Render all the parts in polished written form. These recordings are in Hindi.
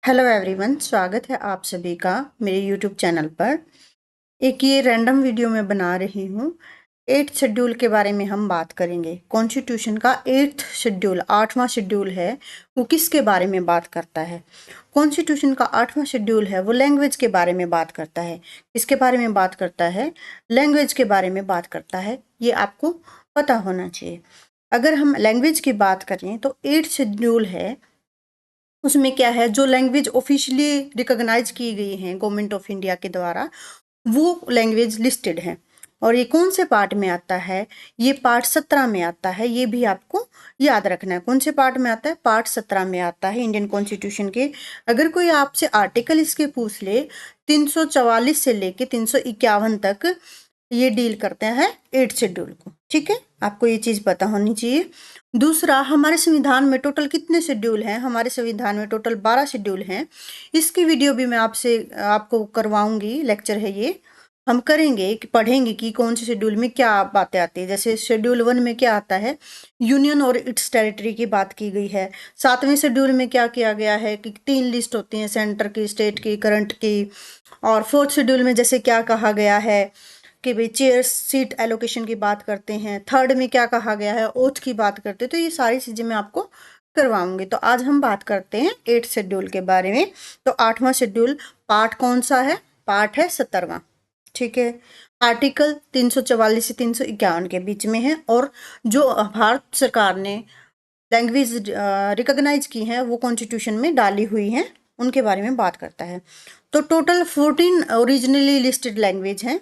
हेलो एवरीवन, स्वागत है आप सभी का मेरे यूट्यूब चैनल पर। एक ये रैंडम वीडियो मैं बना रही हूँ। 8th शेड्यूल के बारे में हम बात करेंगे। कॉन्स्टिट्यूशन का 8th शेड्यूल, 8वां शेड्यूल है, वो किसके बारे में बात करता है। कॉन्स्टिट्यूशन का 8वां शेड्यूल है वो लैंग्वेज के बारे में बात करता है। किसके बारे में बात करता है? लैंग्वेज के बारे में बात करता है। ये आपको पता होना चाहिए। अगर हम लैंग्वेज की बात करें तो 8th शेड्यूल है, उसमें क्या है, जो लैंग्वेज ऑफिशियली रिकॉग्नाइज की गई हैं गवर्नमेंट ऑफ इंडिया के द्वारा, वो लैंग्वेज लिस्टेड है। और ये कौन से पार्ट में आता है? ये पार्ट 17 में आता है। ये भी आपको याद रखना है। कौन से पार्ट में आता है? पार्ट 17 में आता है इंडियन कॉन्स्टिट्यूशन के। अगर कोई आपसे आर्टिकल इसके पूछ ले, 344 से लेके 351 तक ये डील करते हैं 8th शेड्यूल को। ठीक है, आपको ये चीज पता होनी चाहिए। दूसरा, हमारे संविधान में टोटल कितने शेड्यूल हैं? हमारे संविधान में टोटल 12 शेड्यूल हैं। इसकी वीडियो भी मैं आपको करवाऊंगी, लेक्चर है ये। हम करेंगे कि पढ़ेंगे कि कौन से शेड्यूल में क्या बातें आती है। जैसे शेड्यूल 1 में क्या आता है, यूनियन और इट्स टेरिटरी की बात की गई है। 7वें शेड्यूल में क्या किया गया है कि 3 लिस्ट होती हैं, सेंटर की, स्टेट की, करंट की। और 4th शेड्यूल में जैसे क्या कहा गया है कि भाई चेयर सीट एलोकेशन की बात करते हैं। 3rd में क्या कहा गया है, ओथ की बात करते हैं। तो ये सारी चीजें मैं आपको करवाऊंगी। तो आज हम बात करते हैं 8th शेड्यूल के बारे में। तो 8वां शेड्यूल पार्ट कौन सा है? पार्ट है 17वां। ठीक है, आर्टिकल 344 से 351 के बीच में है। और जो भारत सरकार ने लैंग्वेज रिकॉग्नाइज की है वो कॉन्स्टिट्यूशन में डाली हुई है, उनके बारे में बात करता है। तो टोटल 14 ओरिजिनली लिस्टेड लैंग्वेज हैं।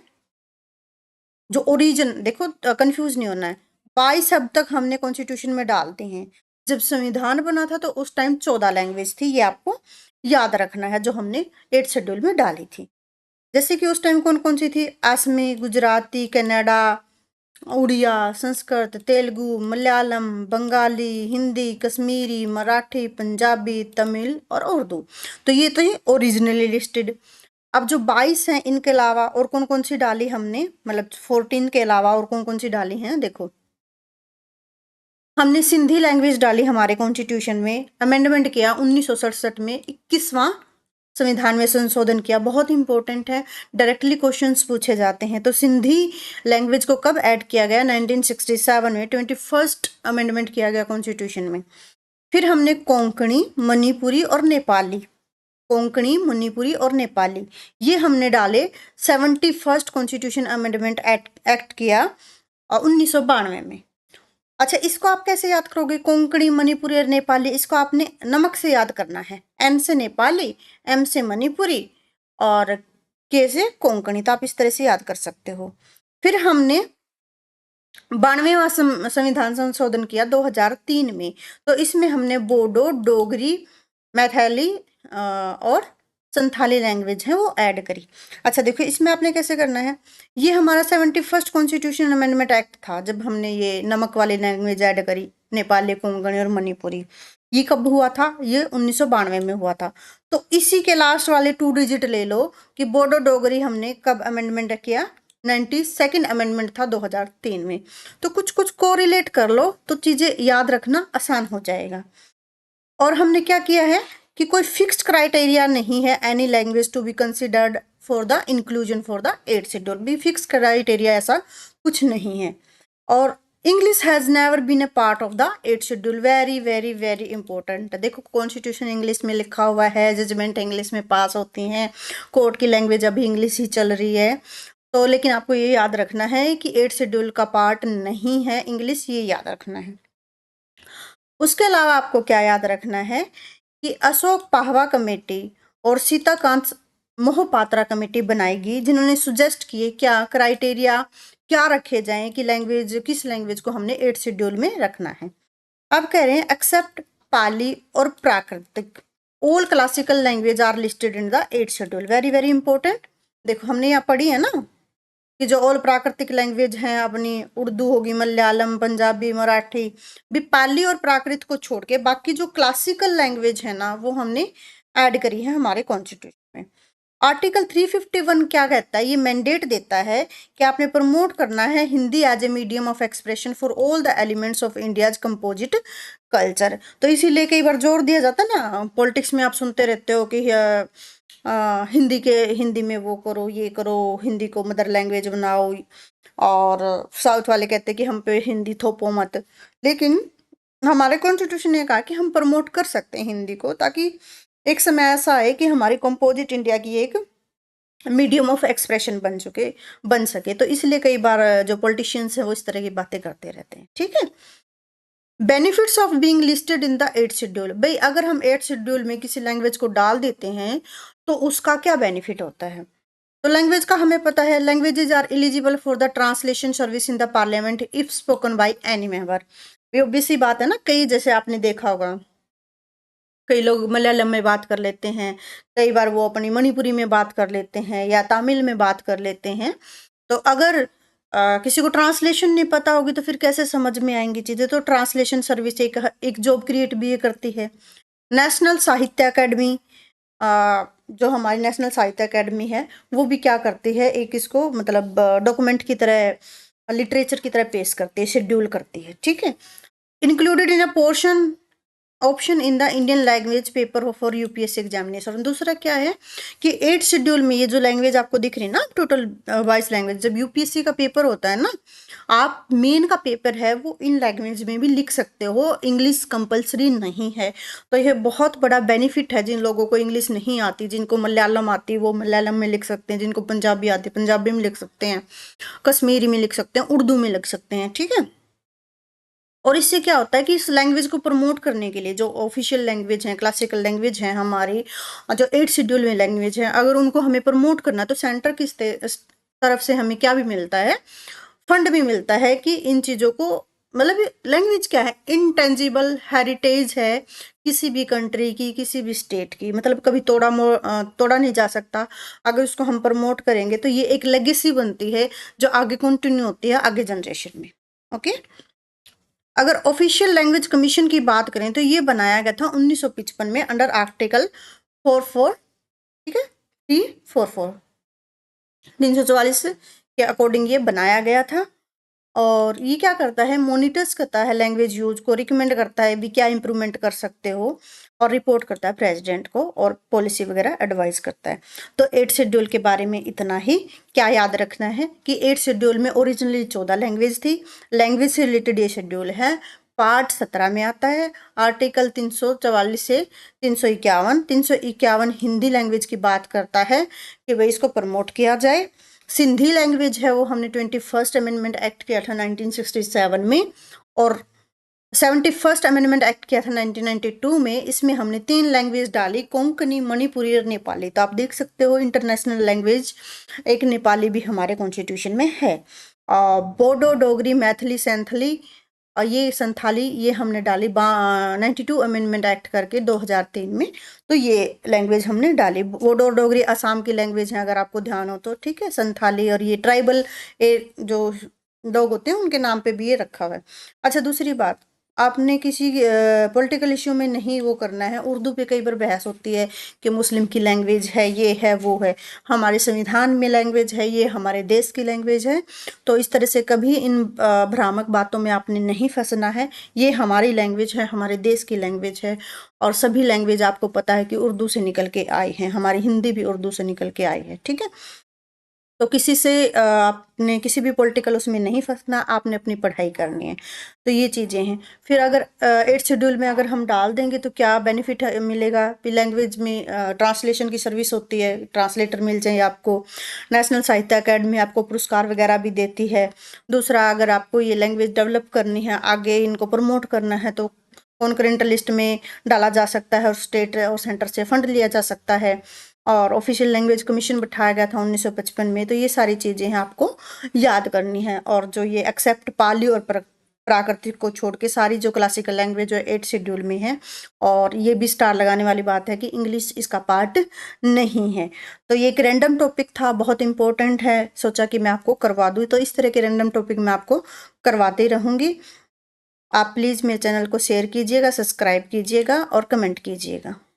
जो ओरिजिन, देखो कंफ्यूज नहीं होना है, 22 अब तक हमने कॉन्स्टिट्यूशन में डालते हैं। जब संविधान बना था तो उस टाइम 14 लैंग्वेज थी, ये आपको याद रखना है, जो हमने 8th शेड्यूल में डाली थी। जैसे कि उस टाइम कौन कौन सी थी? असमी, गुजराती, कन्नड़ा, उड़िया, संस्कृत, तेलुगु, मलयालम, बंगाली, हिंदी, कश्मीरी, मराठी, पंजाबी, तमिल और उर्दू। तो ये तो है ओरिजिनली लिस्टेड। अब जो 22 हैं, इनके अलावा और कौन कौन सी डाली हमने, मतलब 14 के अलावा और कौन कौन सी डाली हैं? देखो, हमने सिंधी लैंग्वेज डाली हमारे कॉन्स्टिट्यूशन में। अमेंडमेंट किया 1967 में, 21वां संविधान में संशोधन किया। बहुत इंपॉर्टेंट है, डायरेक्टली क्वेश्चंस पूछे जाते हैं। तो सिंधी लैंग्वेज को कब ऐड किया गया? 1967 में 21st अमेंडमेंट किया गया कॉन्स्टिट्यूशन में। फिर हमने कोंकणी, मणिपुरी और नेपाली, कोंकणी, मणिपुरी और नेपाली, ये हमने डाले 71st कॉन्स्टिट्यूशन अमेंडमेंट एक्ट किया 1992 में। अच्छा, इसको आप कैसे याद करोगे? कोंकणी, मणिपुरी और नेपाली, इसको आपने नमक से याद करना है। एन से नेपाली, एम से मणिपुरी और के से कोंकणी। तो आप इस तरह से याद कर सकते हो। फिर हमने 92वां संविधान संशोधन किया 2003 में। तो इसमें हमने बोडो, डोगरी, मैथिली और संथाली लैंग्वेज है वो ऐड करी। अच्छा देखो, इसमें आपने कैसे करना है, ये हमारा 71st कॉन्स्टिट्यूशन अमेंडमेंट एक्ट था जब हमने ये नमक वाली लैंग्वेज ऐड करी, नेपाली, कोंकणी और मणिपुरी। ये कब हुआ था? ये 1992 में हुआ था। तो इसी के लास्ट वाले 2 डिजिट ले लो कि बोडो डोगरी हमने कब अमेंडमेंट किया? 92nd अमेंडमेंट था 2003 में। तो कुछ कुछ कोरिलेट कर लो तो चीजें याद रखना आसान हो जाएगा। और हमने क्या किया है कि कोई फिक्स्ड क्राइटेरिया नहीं है any language to be considered for the inclusion for the 8th schedule. भी फिक्स क्राइटेरिया ऐसा कुछ नहीं है। और English has never been a part of the 8th schedule. Very very very important. देखो, कॉन्स्टिट्यूशन इंग्लिश में लिखा हुआ है, जजमेंट इंग्लिश में पास होती हैं, कोर्ट की लैंग्वेज अभी इंग्लिश ही चल रही है। तो लेकिन आपको ये याद रखना है कि 8th शेड्यूल का पार्ट नहीं है इंग्लिश, ये याद रखना है। उसके अलावा आपको क्या याद रखना है कि अशोक पाहवा कमेटी और सीताकांत मोहपात्रा कमेटी बनाएगी, जिन्होंने सुजेस्ट किए क्या क्राइटेरिया, क्या रखे जाएं कि लैंग्वेज, किस लैंग्वेज को हमने 8th शेड्यूल में रखना है। अब कह रहे हैं एक्सेप्ट पाली और प्राकृतिक, all classical language are listed in the 8th schedule. Very very important. देखो, हमने यहाँ पढ़ी है ना कि जो ऑल प्राकृतिक लैंग्वेज हैं अपनी, उर्दू होगी, मलयालम, पंजाबी, मराठी, भी पाली और प्राकृत को छोड़ के बाकी जो क्लासिकल लैंग्वेज है ना वो हमने ऐड करी है हमारे कॉन्स्टिट्यूशन में। आर्टिकल 351 क्या कहता है? ये मैंडेट देता है कि आपने प्रमोट करना है Hindi as a medium of expression for all the elements of India's composite culture. तो इसीलिए कई बार जोर दिया जाता है ना, पॉलिटिक्स में आप सुनते रहते हो कि हिंदी में वो करो, ये करो, हिंदी को मदर लैंग्वेज बनाओ, और साउथ वाले कहते हैं कि हम पे हिंदी थोपो मत। लेकिन हमारे कॉन्स्टिट्यूशन ने कहा कि हम प्रमोट कर सकते हैं हिंदी को, ताकि एक समय ऐसा आए कि हमारी कंपोजिट इंडिया की एक मीडियम ऑफ एक्सप्रेशन बन सके। तो इसलिए कई बार जो पॉलिटिशियंस हैं वो इस तरह की बातें करते रहते हैं। ठीक है। Benefits of being listed in the 8th schedule. भाई अगर हम 8th शेड्यूल में किसी लैंग्वेज को डाल देते हैं तो उसका क्या बेनिफिट होता है? तो लैंग्वेज का हमें पता है, languages are eligible for the translation service in the parliament if spoken by any member. ये ऑब्वियस सी बात है ना, कई जैसे आपने देखा होगा कई लोग मलयालम में बात कर लेते हैं, कई बार वो अपनी मणिपुरी में बात कर लेते हैं या तमिल में बात कर लेते हैं। तो अगर किसी को ट्रांसलेशन नहीं पता होगी तो फिर कैसे समझ में आएंगी चीज़ें? तो ट्रांसलेशन सर्विस एक जॉब क्रिएट भी ये करती है। नेशनल साहित्य अकेडमी, जो हमारी नेशनल साहित्य अकेडमी है वो भी क्या करती है, एक इसको मतलब डॉक्यूमेंट की तरह, लिटरेचर की तरह पेश करती है, शेड्यूल करती है। ठीक है। Included in a portion option in the Indian language paper for UPSC examination. दूसरा क्या है कि 8th शेड्यूल में ये जो लैंग्वेज आपको दिख रही है ना, टोटल 22 लैंग्वेज, जब यूपीएससी का पेपर होता है ना, आप मेन का पेपर है वो इन लैंग्वेज में भी लिख सकते हो, इंग्लिश कंपलसरी नहीं है। तो यह बहुत बड़ा बेनिफिट है जिन लोगों को इंग्लिश नहीं आती, जिनको मलयालम आती वो मलयालम में लिख सकते हैं, जिनको पंजाबी आती पंजाबी में लिख सकते हैं, कश्मीरी में लिख सकते हैं, उर्दू में लिख सकते हैं। ठीक है। और इससे क्या होता है कि इस लैंग्वेज को प्रमोट करने के लिए जो ऑफिशियल लैंग्वेज है, क्लासिकल लैंग्वेज है हमारी, और जो 8th शेड्यूल में लैंग्वेज है, अगर उनको हमें प्रमोट करना है तो सेंटर की तरफ से हमें क्या भी मिलता है, फंड भी मिलता है कि इन चीज़ों को, मतलब लैंग्वेज क्या है, इनटेंजिबल हेरिटेज है किसी भी कंट्री की, किसी भी स्टेट की, मतलब कभी तोड़ा नहीं जा सकता। अगर उसको हम प्रमोट करेंगे तो ये एक लेगेसी बनती है जो आगे कंटिन्यू होती है आगे जनरेशन में। ओके। अगर ऑफिशियल लैंग्वेज कमीशन की बात करें तो ये बनाया गया था 1955 में अंडर आर्टिकल 44, ठीक है, 344 के अकॉर्डिंग ये बनाया गया था। और ये क्या करता है, मॉनिटर्स करता है लैंग्वेज यूज को, रिकमेंड करता है भी क्या इंप्रूवमेंट कर सकते हो, और रिपोर्ट करता है प्रेसिडेंट को, और पॉलिसी वगैरह एडवाइस करता है। तो 8th शेड्यूल के बारे में इतना ही। क्या याद रखना है कि 8th शेड्यूल में ओरिजिनली 14 लैंग्वेज थी। लैंग्वेज से रिलेटेड ये शेड्यूल है, पार्ट 17 में आता है, आर्टिकल 344 से 351 हिंदी लैंग्वेज की बात करता है कि भाई इसको प्रमोट किया जाए। सिंधी लैंग्वेज है वो हमने 21st अमेंडमेंट एक्ट किया था 1967 में, और 71st अमेंडमेंट एक्ट किया था 1992 में। इसमें हमने 3 लैंग्वेज डाली, कोंकणी, मणिपुरी और नेपाली। तो आप देख सकते हो इंटरनेशनल लैंग्वेज एक नेपाली भी हमारे कॉन्स्टिट्यूशन में है। बोडो, डोगरी, मैथिली, सैंथली और ये संथाली ये हमने डाली 92 अमेंडमेंट एक्ट करके 2003 में। तो ये लैंग्वेज हमने डाली। बोडो डोगरी असम की लैंग्वेज है अगर आपको ध्यान हो तो, ठीक है। संथाली और ये ट्राइबल जो लोग होते हैं उनके नाम पे भी ये रखा हुआ है। अच्छा, दूसरी बात, आपने किसी पॉलिटिकल इश्यू में नहीं वो करना है। उर्दू पे कई बार बहस होती है कि मुस्लिम की लैंग्वेज है, ये है, वो है। हमारे संविधान में लैंग्वेज है, ये हमारे देश की लैंग्वेज है। तो इस तरह से कभी इन भ्रामक बातों में आपने नहीं फंसना है। ये हमारी लैंग्वेज है, हमारे देश की लैंग्वेज है, और सभी लैंग्वेज आपको पता है कि उर्दू से निकल के आई हैं। हमारी हिंदी भी उर्दू से निकल के आई है, ठीक है। तो किसी से आपने किसी भी पॉलिटिकल उसमें नहीं फंसना, आपने अपनी पढ़ाई करनी है। तो ये चीज़ें हैं। फिर अगर 8th शेड्यूल में अगर हम डाल देंगे तो क्या बेनिफिट मिलेगा? लैंग्वेज में ट्रांसलेशन की सर्विस होती है, ट्रांसलेटर मिल जाए आपको। नेशनल साहित्य अकेडमी आपको पुरस्कार वगैरह भी देती है। दूसरा, अगर आपको ये लैंग्वेज डेवलप करनी है, आगे इनको प्रमोट करना है, तो कॉन्करेंट लिस्ट में डाला जा सकता है और स्टेट और सेंटर से फंड लिया जा सकता है। और ऑफिशियल लैंग्वेज कमीशन बिठाया गया था 1955 में। तो ये सारी चीज़ें हैं आपको याद करनी है। और जो ये एक्सेप्ट पाली और प्राकृतिक को छोड़ के सारी जो क्लासिकल लैंग्वेज जो 8th शेड्यूल में है, और ये भी स्टार लगाने वाली बात है कि इंग्लिश इसका पार्ट नहीं है। तो ये एक रैंडम टॉपिक था, बहुत इंपॉर्टेंट है, सोचा कि मैं आपको करवा दूँ। तो इस तरह के रैंडम टॉपिक मैं आपको करवाती रहूँगी। आप प्लीज़ मेरे चैनल को शेयर कीजिएगा, सब्सक्राइब कीजिएगा और कमेंट कीजिएगा।